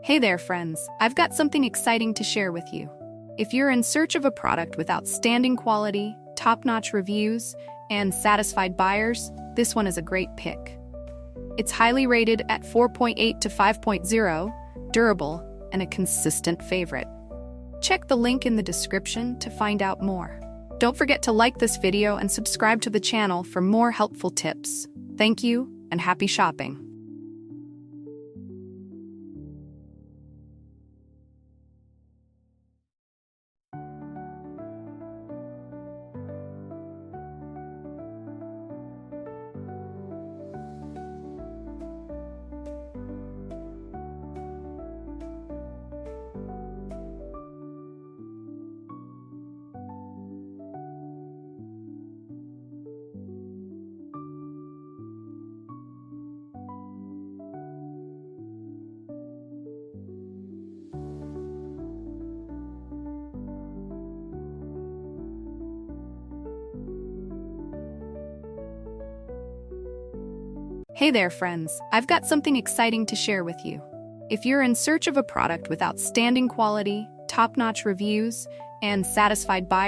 Hey there, friends. I've got something exciting to share with you. If you're in search of a product with outstanding quality, top-notch reviews, and satisfied buyers, this one is a great pick. It's highly rated at 4.8 to 5.0, durable, and a consistent favorite. Check the link in the description to find out more. Don't forget to like this video and subscribe to the channel for more helpful tips. Thank you, and happy shopping. Hey there, friends. I've got something exciting to share with you. If you're in search of a product with outstanding quality, top-notch reviews, and satisfied buyers,